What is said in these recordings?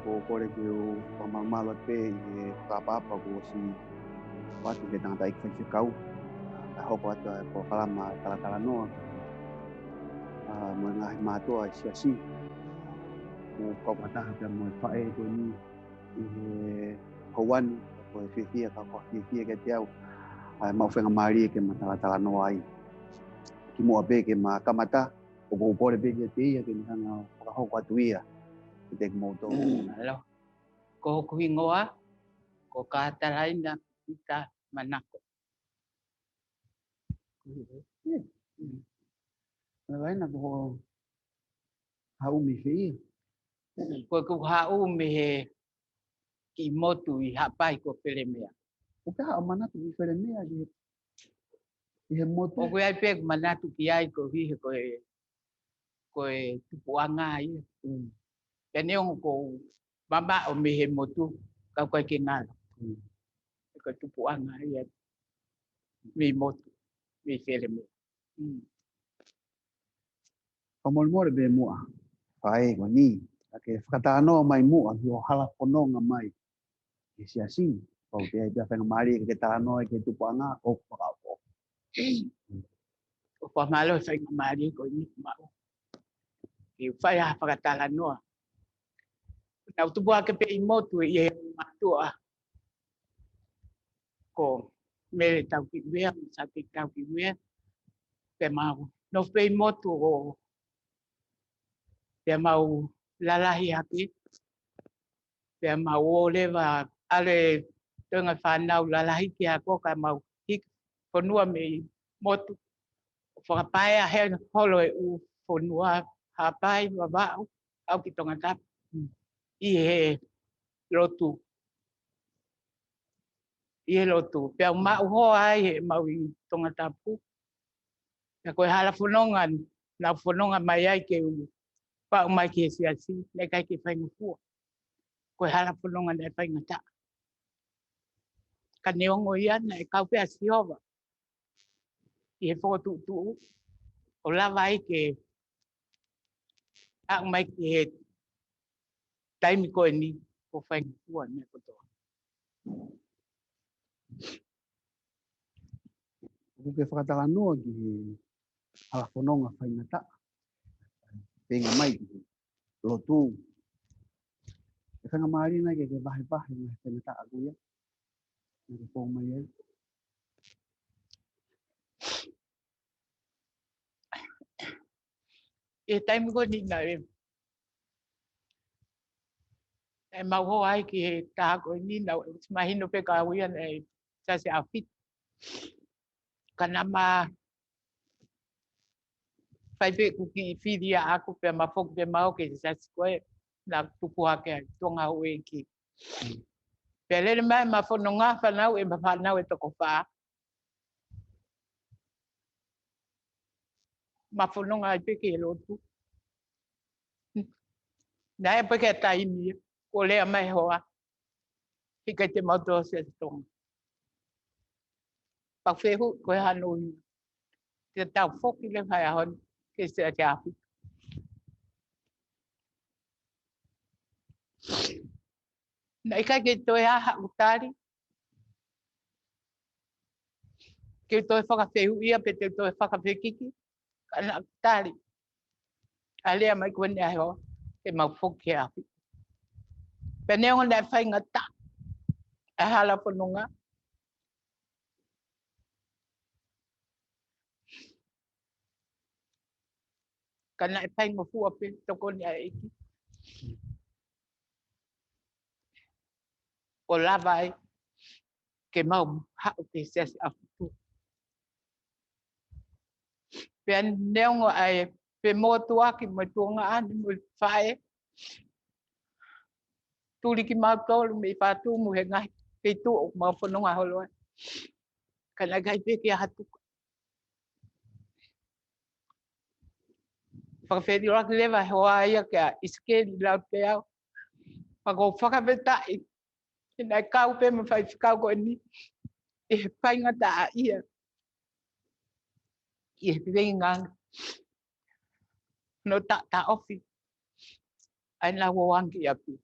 ko kore ki o pamamalo pe e kapapa ko si watu ke tanga taik fai kau a hoko atu ko kalama kala noa mo ngahi matua si mo ko mata pe mo fae ko ni e kawan ko fifia ka ko fifia ke tiau mau fenga mari ke mata noa ai ki mo abe ke ma kamata ko pore be ke tia ke hanga ka hoko atu ia te mo to Alo, ko kuingoa, ko kataraina kita manako. Vai na ko hau mi fi Ko ku hau me he ki motu I hapai ko pelemea. o ka mana tu fere me a he moto O ku ai pe manatu ki ai ko hi ko e tupuanga ai. Tene on ko mama o me he motu ka ko ki na. Ko tupuanga ai mi motu mi pelemea. Kamol mo be mo ai ko ni ke kata no mai mo a yo hala kono nga mai ke si asing o te ai pe mari ke ta no ke tu panga o pa o O pa malo sa mari ko ni ma. I fai ha pakatala noa. Na utubua ke pe motu I e matua. Ko mere tau ki wea, sa te tau ki wea. Pe mau, no pe motu o pe mau lalahi haki. Pe mau o lewa ale tunga whanau lalahi ki hako ka mau hik whanua me motu. Whakapai a he holo e u whanua hapai wawau au ki tonga tap. I he lotu. I he lotu. Pe au mau hoa ai he mau I tonga tapu. Pe koe hala whanongan. Na whanonga mai ai ke u. Pa o mai ke siasi. Ne kai ke whainga fua. Koe hala whanonga nei whainga ta. Ka neongo iana e kau pia siova. I he whotu tuu. O lava ai ke. A o mai ke he. Taimi koe ni. Ko whainga fua ne kotoa. ku ke kata no ki hala kono nga fai na ta pe nga mai lo tu ke nga mari na ke bahe na pe ta aku ya ke po mai ai E taimi koe ni na e. E mau ho ai ki he taha koe ni na. Mahino pe ka uia nei. Sa se awhit. Kana ma. Pai pe ku ki whiria aku pe ma foku pe mau ke sa se koe. Na tupu hake ai. Tonga ue ki. Pe lere mai ma whono ngā whanau e ma whanau e toko wha. Ma whono ngā i peke e lotu. Nā e peke a taimi. Ko lea mai hoa. Hika te mauto se tonga. Pau whehu koe hanoi. Te tau whoki le whai ahon. Ke se a te api. Nā ika ke toi aha utari. Ke toi whakawhehu ia pe te toi whakawhekiki. Kana utari. Alea mai kua nea hoa. Ke mau whoki e api. Pene o nai whai ngata. E hala whanunga. Kana e whai ngofua pe toko ni a eki. O lava ai. Ke mau hao te sesi a futu. Pea neongo ai. Pe moa tuaki mo tuonga ani mo whae. Turi ki mau tolu me i pātu mu he ngai. Kei tu o mau whanunga holo ai. Kana gai peke a hatuka. Whakawheti raki lewa hoa ia kia iskeri lau te au. Whako whakawetai. Nai kau pe me whai whikau koe ni. E he whaingata a ia. I he piwengi nganga. No ta ofi. Ai nā wawangi api.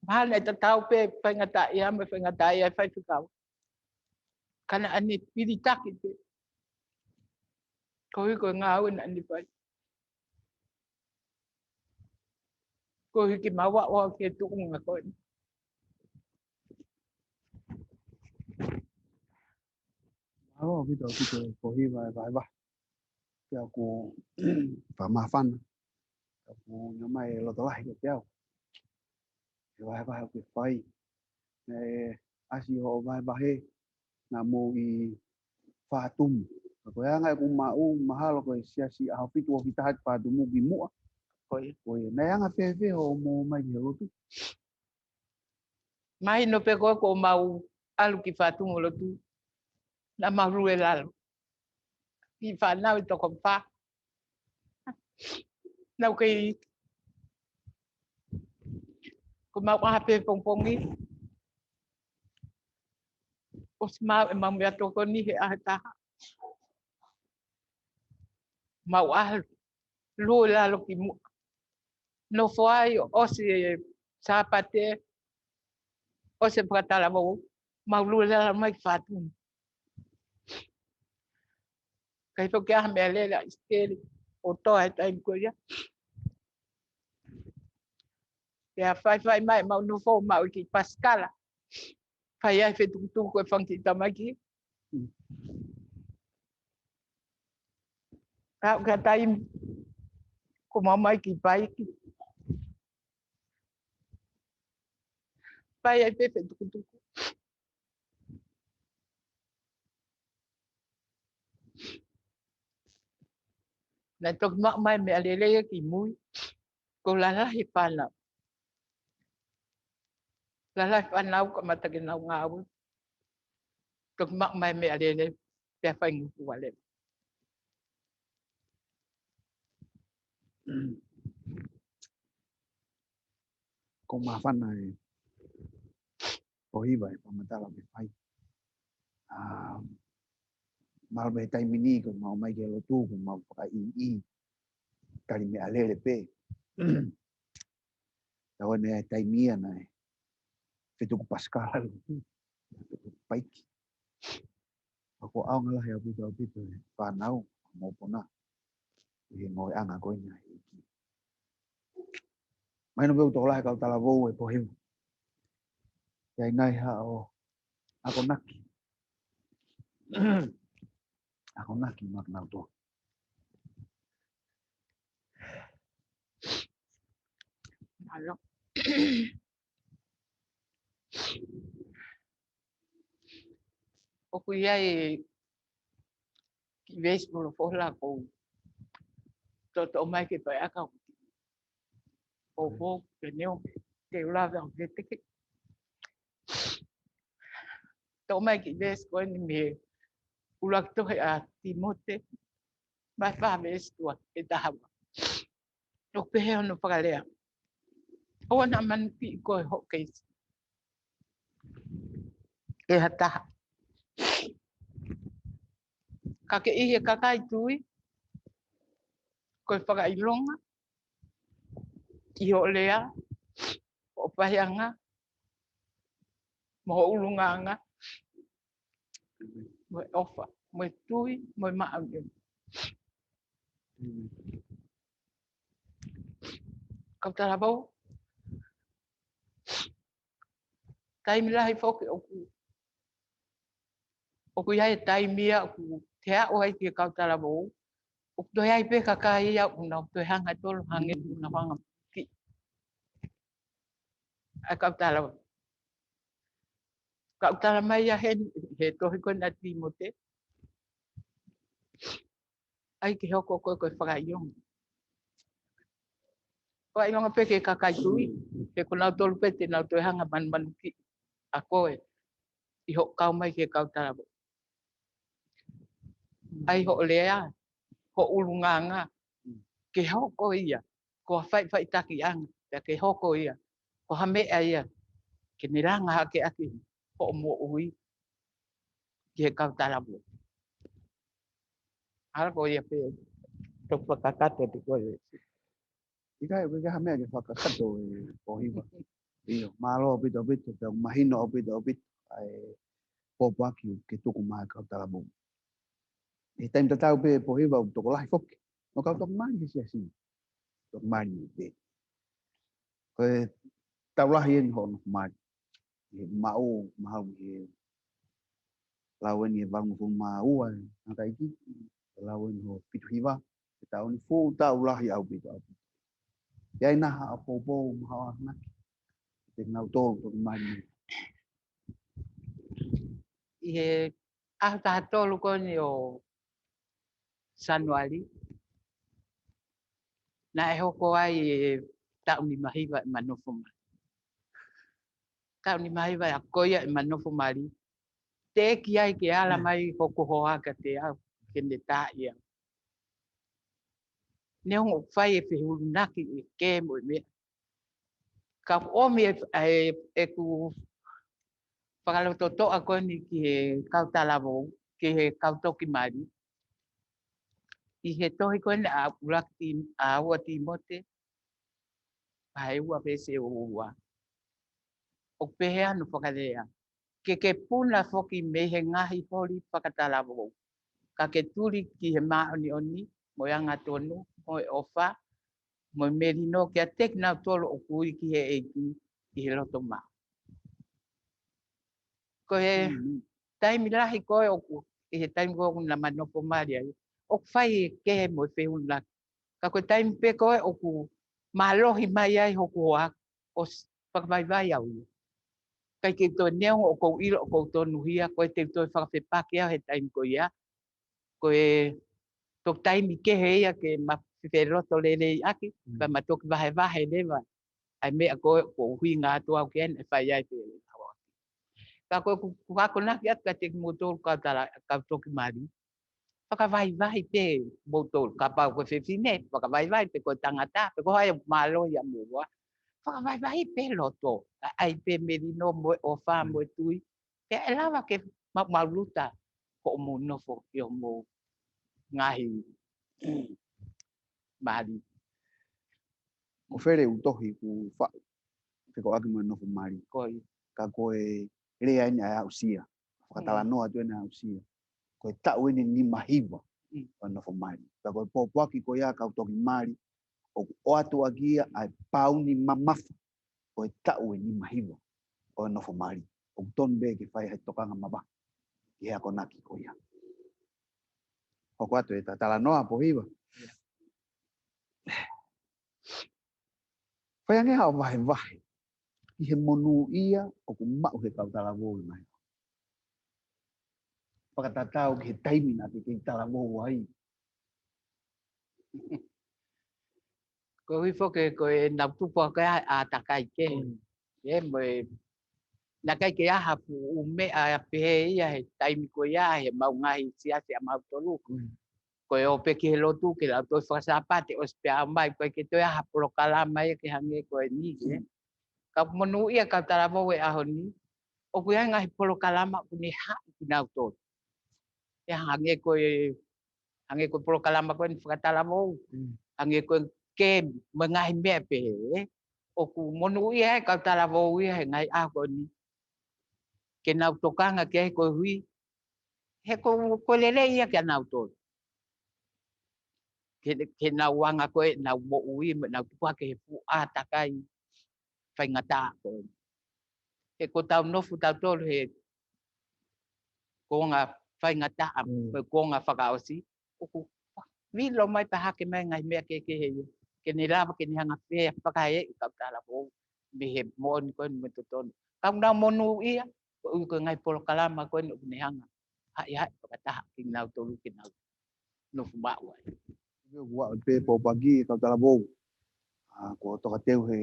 Mahal na tao pe pangata ia me pangata ia fai fikau. Kana ani pili taki pe. Ko ngau na ani pai. Ko ki mawa o ke tunga ko. Gitu ko hi vai ba. Kaya ko pamafan. Ko nyamai lo to lai kaya. Vai ko fai. Asi ho vai ba he. Na mo i fatum. Ko ya ngai ku mau mahal ko sia a fitu o fitahat pa du mu bi mu. Ko na ya nga fe ho mo mai lo tu. Mai no pe ko mau alu ki fatum lo tu. Na maru e lalo. Ki fa na to ko fa. Na kai ko mau ha pe pong ni. Os mau e mau ya to ko ni he a ta. Mau alu lo lalo ki mu. No foi o se sapate o se pratala mo mau lu lalo mai fatum. Kai to kia me le la steli o to ai tai ko ya. Ya fai mai mau no fo mau ki pascala. Fai ai fe tu ko fanki tamaki. Ka tai ko mai ki pai ki. Fai ai fe tu. Na to mai me le ki mui. Ko la hi pana. La pana ko mata ki na ngau. To mai me le pe fai ngu wale. Ko mafan này ko hi vai pamata la be fai. Mal be tai mini ko mau mai ke lo tu ko mau pa i kali me ale pe. Tahu ne tai mia nai. Fitu ko pascal. Pai. Ako au ngala ya bitu pa nau mo pona. Ngồi ăn à coi này. Mấy nó kêu tổ lại cậu ta là vô rồi po hiu. Cái này hả ô. Ako naki. Ako naki mak nào to. Malo. O kuia e ki ves mo fo la ko. To mai ke pa aka. O fo ke neo ke la va ke te. To mai ki ves ko ni me. Ulak to a Timote. Vai fa ves to e ta ha. O pe he no pa le. O na man pi ko ho ke. E hata. Ka ke i ka kai tui. Ko pa ilonga. I ho lea. O pahanga. Mo ulunganga. Mo ofa. Mo tui. Mo maage. Kau tara bau. Tai milahi foki oku. Oku iai tai mia oku. Te a oai ki kau tara bau. Oku toi ai pe kakai ia una. Oku toi hanga tolo hange una hanga ki. A kau tara bau. Kau tara mai ia he tohi koe na Timote. Ai ki hoko koe koe whakaiong. Whakaiong pe ke kakai tui. Ke ko nau tolu pe te nau toi hanga manu ki. A koe. I ho kau mai ke kau tara bau. Ai ho lea. Ho ulunganga. Ke hoko ia. Ko whai taki anga. Ke hoko ia. Ko hamea ia. Ke niranga hake aki. Ho mo ui. Ki he kau tara bau. Ala ko ia pe. Tok whakakate te koe. Ika e wika hamea ke whakakato e po hiwa. Iyo, malo opito pero imagino opito ai popo aqui que tu com mais cautalabo. E tem tatau pe po hiva to ko lai fok. No kau tok mai si assim. Tok mai be. Ko tau lah yen hon mai. Mau mau ye. Lawan ye bang fu mau ai. Ata iki lawan ho pitu hiva. Tau ni fu tau lah ya opito. Ya ina popo mau nak. Tenau to tok mai. Ihe tahatolu koni o Sanuali. Na e hoko ai e tau ni mahiwa e manofo mali. Tau ni mahiwa e akoia e manofo mali. Te ki ai ke ala mai hoko hoaka te au ke ne tā ia. Ne hongo whai e whihurunaki e kē mo e mea. Ka omi e ku whakalototoa koni ki he kautalawo, ki he kautoki mali. I he tohi koni a uraki a ua Timote, pahe ua pese o ua. O pehe anu whakarea. Ke puna whoki me he ngahi hori whakatalawo. Ka ke turi ki he maoni oni, mo anga tonu, mo e ofa, mo e merino ki a tekna tolo o kui ki he eiki i he loto maa. Ko he taimi lahi koe oku, i he taimi koe oku na manoko mari ai. Oku whai e kehe mo e whihun laki. Ka koe taimi pe koe oku mahalohi mai ai hoku hoa, o whakavai au. Kai ke toi neongo o kou ilo o kou tonu hia, koe te toi whakawhepake au he taimi koe ia. Koe tok taimi kehe ia ke mawhiwheroto lelei aki, pa matoki vahe lewa. Ai mea koe o hui ngā tua au ken e whai ai pere. Ka koe kukako naki atu ka te motoro kautoki mari. Whakavai pe motoro, ka pau koe whiwhine, whakavai pe koe tangata, pe koe hai malo ia mua. Whakavai pe loto, ai pe merino moe o wha moe tui. Pe e lawa ke mauruta ko o mo nofo i o mo ngahi mari. Ko where utohi ku wha. Te ko aki mo nofo mari. Koi. Ka koe rea ina au sia. Whakatala noa tu ina au sia. Koe tau ene ni mahiwa. O nofo mari. Ka koe pōpuaki koe a kautoki mari. O atu agia ai pau ni mamafa. Koe tau ene ni mahiwa. O nofo mari. O ton be ke whai hai tokanga maba. Ki hea konaki koe a. Hoko atu e tala noa po hiwa. Whai ange hao vahe. I he monu ia o ku mau he kautala woi mai. Whakatatau ki he taimina te ki tala woi ai. Ko hui foke ko e nau tupo ka a takai ke. E mo e na kai ke aha pu u me a pehe ia he taimi ko ia he mau ngai sia se mau tolu. Ko e o pe ke lotu ke la to whakasapate o spea mai ko ke to aha pro kala mai ke hange ko e ni ke. Ka monu ia ka tala mo e ahoni. O ku ia ngai pro kala ma ku ni ha ki nau to. E hange ko pro kala ma ko ni whakatala mo. Hange ko ke mengahi mea pehe. O ku monu ia ka tala mo ia ngai a ko ni. Ke nau tokanga ke ko hui. He ko lele ia ke nau to. Ke nau wanga ko e nau mo ui nau tupua ke he pu a takai. Whai ngata ko. He ko tau nofu tau tolu he ko ngā whai ngata ko ngā whakaosi. Oku vilo mai pa hake mai ngai mea ke he. Ke ni lava ke ni hanga whea whakae i kau tala po. Me he mooni ko ni me tutonu. Kau nau monu ia. Ko ui ko ngai polo kalama ko ni hanga. Hai whakataha ki nau tolu ki nau. Nofu maua. Wa pe po pagi kau tala bo. Ko toka teu he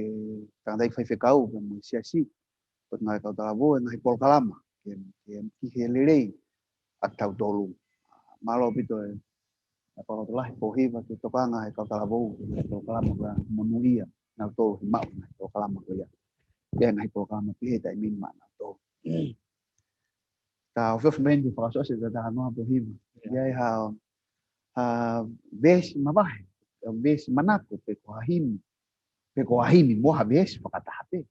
tangdai whai whekau ke mo siasi. Ko ngai kau tala bo ngai polo kalama. Ki he lerei atau tolu. Malo pito e. Kalau telah pohiva ke tokanga he kau tala bo. Polo kalama ka monuia. Nau tolu he mau ngai polo kalama ko ia. Ia ngai polo kalama pihe tai minma nau tolu. Ta ofef mendi whakasose ka taha noa pohiva. Ia hao besi mabahe, besi manako pe ko hahimi moha besi whakataha pe.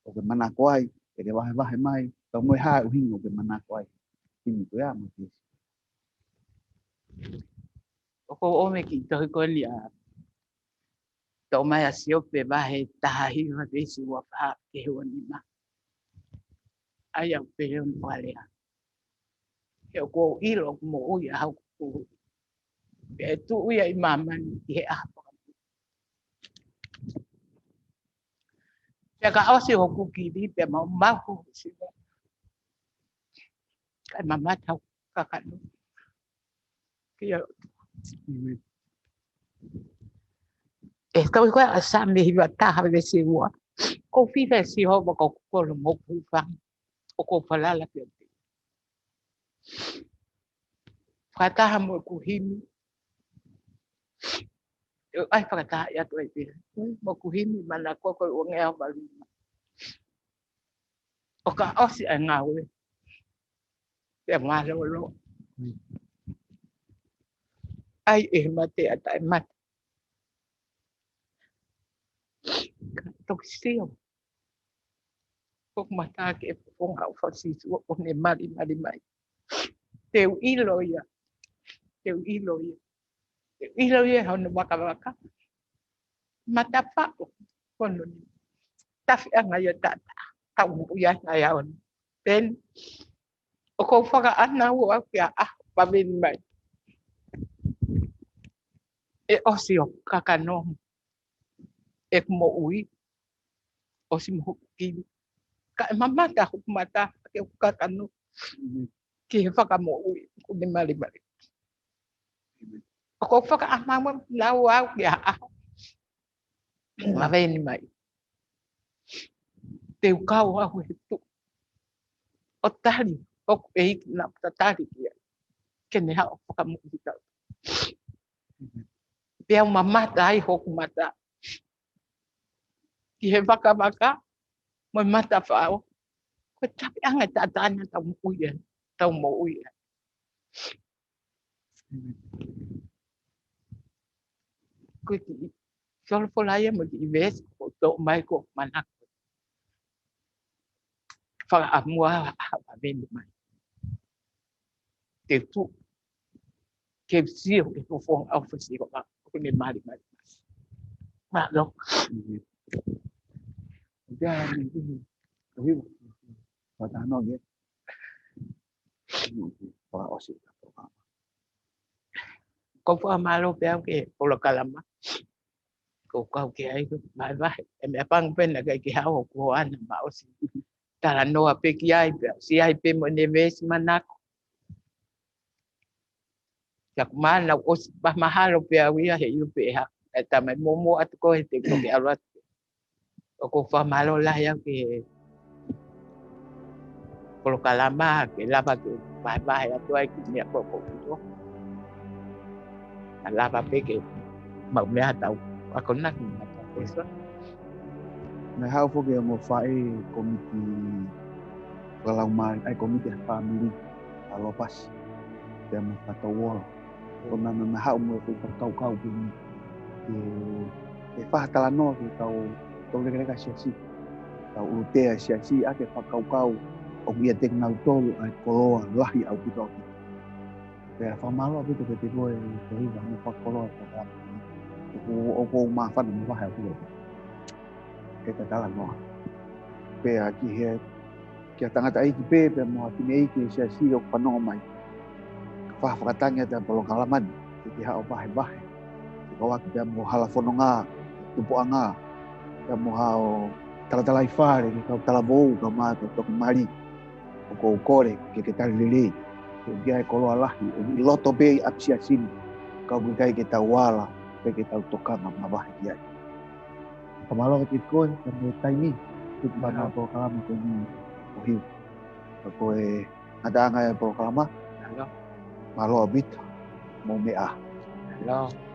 o ke mana koai e le wahe mai tau mo ha u hingo ke mana koai timi ko ya mo ki Ko o me ki to ko li a to mai a sio pe ba he ta hi wa de si wa fa ke ho ni ma ai a pe on wale a e ko i lo mo o ya ha ko e tu ya i mama ni he a ya ka o si ho ku ki di pe ma ku si ka mama ta ka ka no ki ya esto igual a Sammy iba a estar a ver si igual. Confía si ho ba ko ko lo mo ku fa o ko fala la pe. Fata ha mo ku himi. Ai fata ya to ai pe. Mo ku himi mana ko ko o ngea ba lu. O ka o si nga we. Pe ma lo. Ai e mate ata e mate. To sio. Ko mata ke ko nga fa si o ne mari mai. Te ilo ya. Te ilo ya. Te ilo ya ho no waka. Mata pa ko no. Tafi anga ya tata. Tau ya na ya on. Then o ko whaka ana ua kia pa meni mai. E osi o kakanoho. E kumo ui. Osi mo hukini. Ka e mamata hukumata ke kakano. Ki he whaka mo ui. Kune mali. O ko whaka amawa lau au kia ma meni mai. Te ukau au he tu. O tari. O e hiki na tari kia. Kene hao whaka mo ui tau. Pea mamata ai hoku mata. Ki he waka mo mata whao. Ko tapi anga tatana tau mo uia. Tau mo uia. Ko ki solo polaya mo ki ves ko to mai ko manak. Whaka amua a veni mai. Te tu. Ke sio ke ko fong au fasi ko ka. Ko ne mari mai. Ma lo. ya ni ko hi wa ta no ge pa o si Ko fa malo pe ke polo kalama. Ko ka ke ai ko mai vai. E me pang pen na ke hao ko ana ma o si. Tara no a pe ki ai pe. Si ai pe mo ne ves manak. Yak mana o ba mahalo pe awia he yu pe ha. E tama momo at ko he te ko ke alat. O ko fa malo la ya ke polo kalama ke lava ke vai atu ai ki ne ko ko. Lava pe ke mau me atau ako na ki mata eso. na hao fo ke mo fai komiti kalau mai ai komiti family alo pas te mo patawo ko na hao mo fo kau ke fa tala no ke tau le ka si tau ute si ake fa kau o ia tek na tolu ai koloa lahi au ki tau pe fa malo pe te boy te iba mo fa koloa ta o ma fa no va ha ke ta tala no pe aki he ke tangata ai ki pe mo aki nei ki si o pano mai fa fa tanya ta polo kalaman ki ha o ba ko wa ki mo hala fononga tupo anga ta mo ha o tala ifare ki tala bo ka ma to mari ko kore ke tal lili ke dia ko ala i loto be apsia sin ka bu kai ke tawala pe ke tau toka ma ba dia kamalo ke ko ka mo taimi tu bana ko kala mo ko ni o hi ko e ada nga po kala ma Hello. malo bit mo me a Hello.